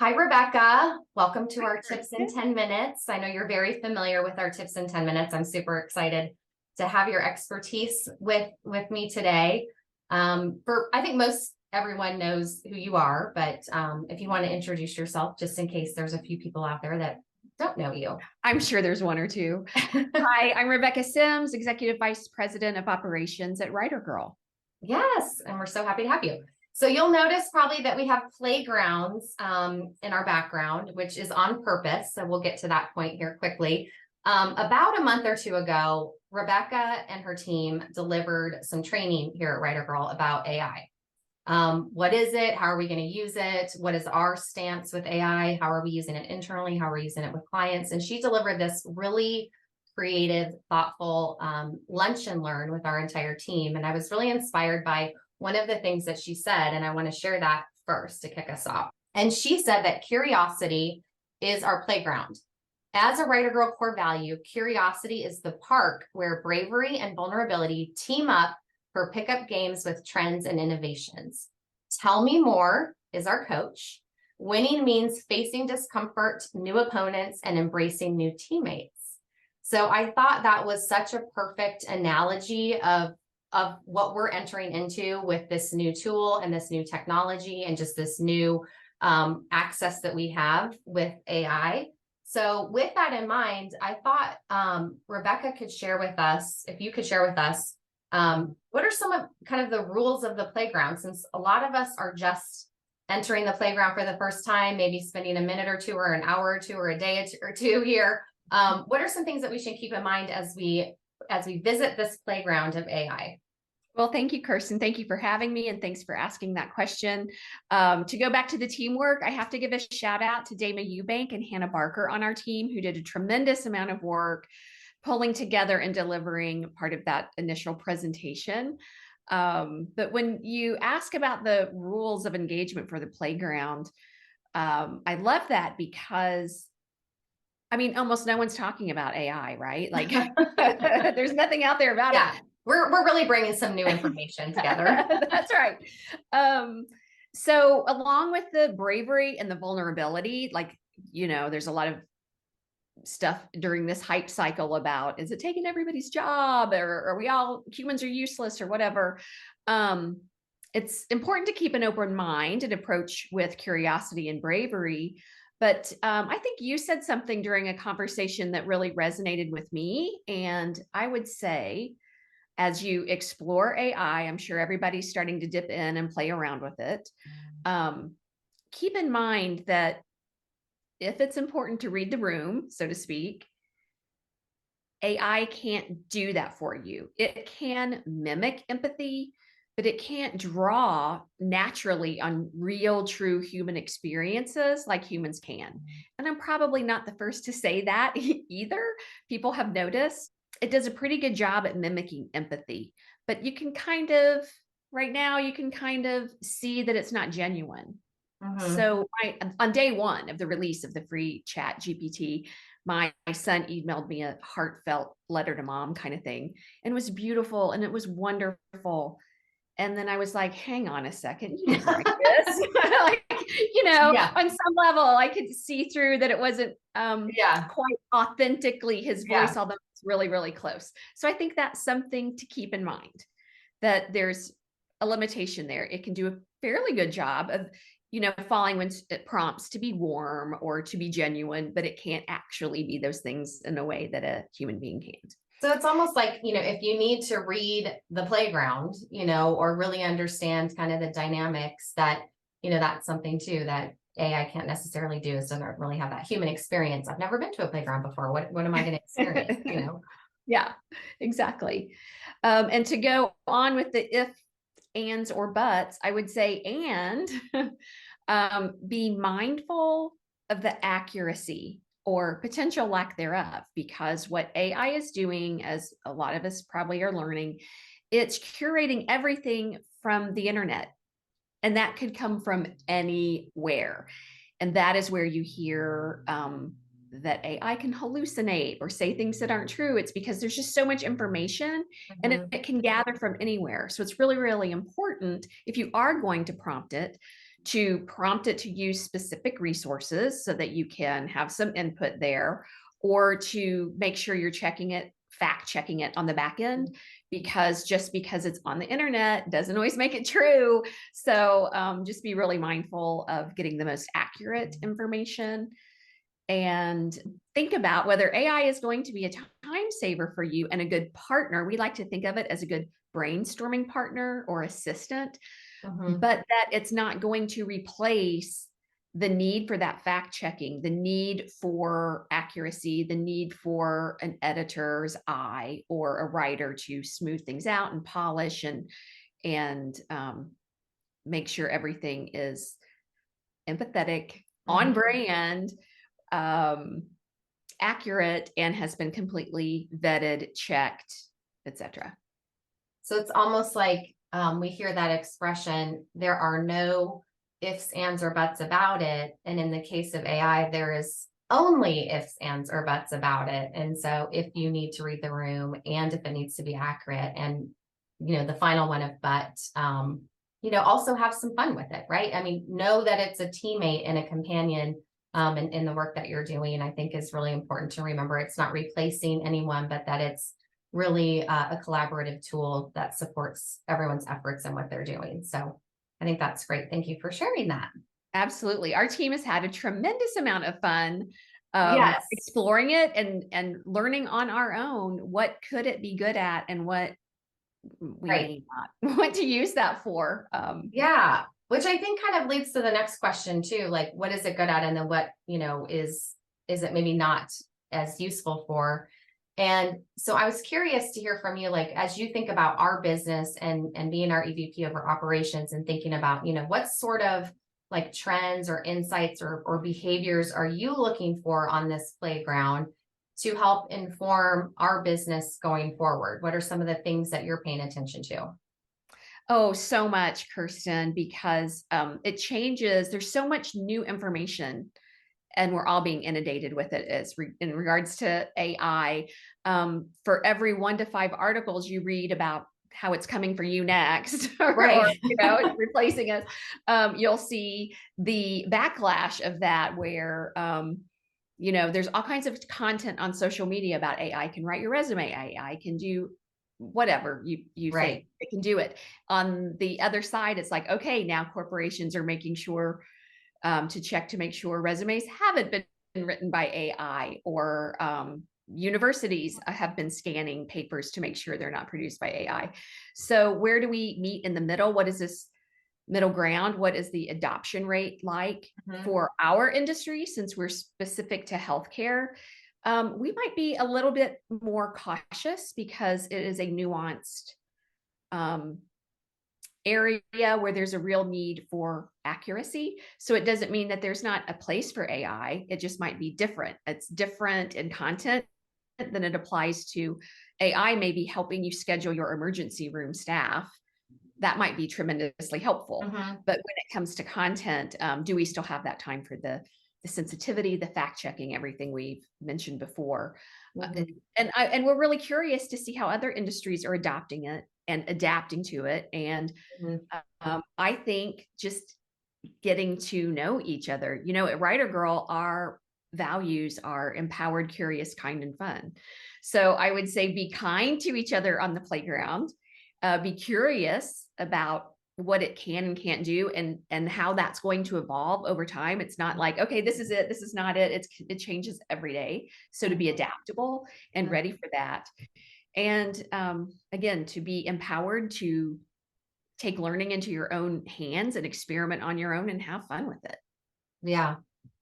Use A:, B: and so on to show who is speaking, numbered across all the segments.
A: Hi, Rebecca. Welcome to
B: Hi,
A: our Tips in
B: Kirsten.
A: 10 Minutes. I know you're very familiar with our Tips in 10 Minutes. I'm super excited to have your expertise with me today. I think most everyone knows who you are, but if you want to introduce yourself, just in case there's a few people out there that don't know you.
B: I'm sure there's one or two. Hi, I'm Rebecca Sims, Executive Vice President of Operations at WriterGirl.
A: Yes, and we're so happy to have you. So you'll notice probably that we have playgrounds in our background, which is on purpose. So we'll get to that point here quickly. About a month or two ago, Rebecca and her team delivered some training here at WriterGirl about AI. What is it? How are we going to use it? What is our stance with AI? How are we using it internally? How are we using it with clients? And she delivered this really creative, thoughtful lunch and learn with our entire team. And I was really inspired by one of the things that she said, and I want to share that first to kick us off. And she said that curiosity is our playground. As a WriterGirl core value, curiosity is the park where bravery and vulnerability team up for pickup games with trends and innovations. Tell me more is our coach. Winning means facing discomfort, new opponents, and embracing new teammates. So I thought that was such a perfect analogy of what we're entering into with this new tool and this new technology and just this new access that we have with AI. So with that in mind, I thought Rebecca could share with us, if you could share with us, what are some of kind of the rules of the playground, since a lot of us are just entering the playground for the first time, maybe spending a minute or two or an hour or two or a day or two here. What are some things that we should keep in mind as we visit this playground of AI?
B: Well, thank you, Kirsten. Thank you for having me, and thanks for asking that question. To go back to the teamwork, I have to give a shout out to Dama Eubank and Hannah Barker on our team, who did a tremendous amount of work pulling together and delivering part of that initial presentation. But when you ask about the rules of engagement for the playground, I love that because I mean, almost no one's talking about AI, right? Like there's nothing out there about
A: Yeah,
B: it.
A: we're really bringing some new information together.
B: That's right. So along with the bravery and the vulnerability, like, there's a lot of stuff during this hype cycle about, is it taking everybody's job, or are we all humans are useless or whatever? It's important to keep an open mind and approach with curiosity and bravery. But I think you said something during a conversation that really resonated with me. And I would say, as you explore AI, I'm sure everybody's starting to dip in and play around with it. Keep in mind that if it's important to read the room, so to speak, AI can't do that for you. It can mimic empathy, but it can't draw naturally on real, true human experiences like humans can. And I'm probably not the first to say that either. People have noticed it does a pretty good job at mimicking empathy, but you can right now, you can kind of see that it's not genuine.
A: Mm-hmm.
B: So on day one of the release of the free chat GPT, my son emailed me a heartfelt letter to mom kind of thing. And it was beautiful and it was wonderful. And then I was like, hang on a second, you didn't write this. Like,
A: Yeah.
B: on some level, I could see through that it wasn't
A: Yeah.
B: quite authentically his voice,
A: Yeah.
B: although it's really, really close. So I think that's something to keep in mind, that there's a limitation there. It can do a fairly good job of, following when it prompts to be warm or to be genuine, but it can't actually be those things in a way that a human being can't.
A: So it's almost like, if you need to read the playground, or really understand kind of the dynamics that, that's something too that AI can't necessarily do, is doesn't really have that human experience. I've never been to a playground before. What am I going to experience,
B: Yeah, exactly. And to go on with the if, ands, or buts, I would say, and be mindful of the accuracy or potential lack thereof, because what AI is doing, as a lot of us probably are learning, it's curating everything from the internet. And that could come from anywhere. And that is where you hear that AI can hallucinate or say things that aren't true. It's because there's just so much information and it can gather from anywhere. So it's really, really important, if you are going to prompt it, to prompt it to use specific resources so that you can have some input there, or to make sure you're fact checking it on the back end, because just because it's on the internet doesn't always make it true. So just be really mindful of getting the most accurate information, and think about whether AI is going to be a time saver for you and a good partner. We like to think of it as a good brainstorming partner or assistant,
A: Mhm.
B: but that it's not going to replace the need for that fact checking, the need for accuracy, the need for an editor's eye or a writer to smooth things out and polish and make sure everything is empathetic, on
A: Mhm.
B: brand, um, accurate, and has been completely vetted, checked, etc.
A: So it's almost like we hear that expression, there are no ifs, ands, or buts about it. And in the case of AI, there is only ifs, ands, or buts about it. And so if you need to read the room and if it needs to be accurate, and the final one of but, also have some fun with it, right? I mean, know that it's a teammate and a companion in the work that you're doing. And I think is really important to remember it's not replacing anyone, but that it's really a collaborative tool that supports everyone's efforts and what they're doing. So I think that's great. Thank you for sharing that.
B: Absolutely. Our team has had a tremendous amount of fun
A: Yes.
B: exploring it and learning on our own what could it be good at and what we
A: Right.
B: may not want to use that for.
A: Yeah. Which I think kind of leads to the next question too. Like, what is it good at? And then what, is it maybe not as useful for? And so I was curious to hear from you, like, as you think about our business and being our EVP over operations and thinking about, what sort of like trends or insights or behaviors are you looking for on this playground to help inform our business going forward? What are some of the things that you're paying attention to?
B: Oh, so much, Kirsten, because it changes. There's so much new information, and we're all being inundated with it in regards to AI. For every 1 to 5 articles you read about how it's coming for you next, or
A: Right.
B: replacing us, you'll see the backlash of that, where there's all kinds of content on social media about AI can write your resume, AI can do whatever you think
A: Right.
B: it can do it. On the other side, it's like, okay, now corporations are making sure to check to make sure resumes haven't been written by AI, or universities have been scanning papers to make sure they're not produced by AI. So where do we meet in the middle? What is this middle ground? What is the adoption rate like
A: Mhm.
B: for our industry, since we're specific to healthcare? We might be a little bit more cautious because it is a nuanced um, area where there's a real need for accuracy. So it doesn't mean that there's not a place for AI. It just might be different. It's different in content than it applies to AI. Maybe helping you schedule your emergency room staff. That might be tremendously helpful.
A: Mhm.
B: But when it comes to content, do we still have that time for the sensitivity, the fact checking, everything we've mentioned before?
A: Mhm.
B: And we're really curious to see how other industries are adopting it and adapting to it. And
A: Mhm.
B: I think just getting to know each other. At WriterGirl, our values are empowered, curious, kind, and fun. So I would say be kind to each other on the playground. Be curious about what it can and can't do, and how that's going to evolve over time. It's not like, okay, this is it, this is not it. It changes every day. So to be adaptable and ready for that. And again, to be empowered to take learning into your own hands and experiment on your own and have fun with it.
A: Yeah.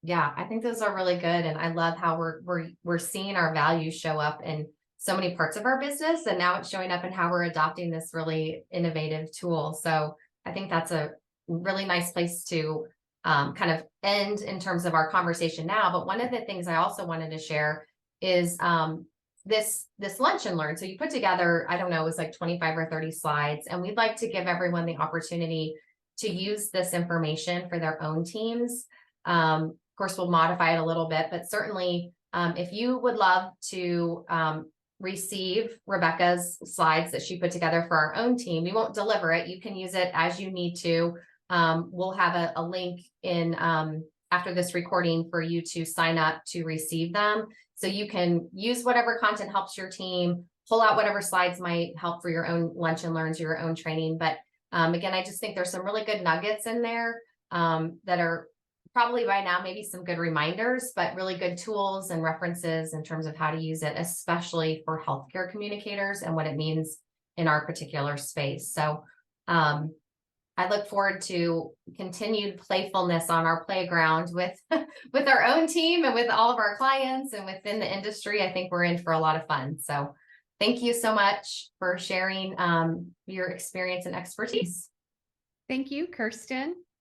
A: Yeah. I think those are really good. And I love how we're seeing our values show up in so many parts of our business. And now it's showing up in how we're adopting this really innovative tool. So I think that's a really nice place to kind of end in terms of our conversation now. But one of the things I also wanted to share is this lunch and learn. So you put together, I don't know, it was like 25 or 30 slides, and we'd like to give everyone the opportunity to use this information for their own teams. Of course, we'll modify it a little bit, but certainly if you would love to receive Rebecca's slides that she put together for our own team, we won't deliver it. You can use it as you need to we'll have a link in after this recording for you to sign up to receive them. So you can use whatever content helps your team, pull out whatever slides might help for your own lunch and learns, your own training. But again, I just think there's some really good nuggets in there that are probably by now maybe some good reminders, but really good tools and references in terms of how to use it, especially for healthcare communicators and what it means in our particular space. So I look forward to continued playfulness on our playground with with our own team and with all of our clients and within the industry. I think we're in for a lot of fun. So thank you so much for sharing your experience and expertise.
B: Thank you, Kirsten.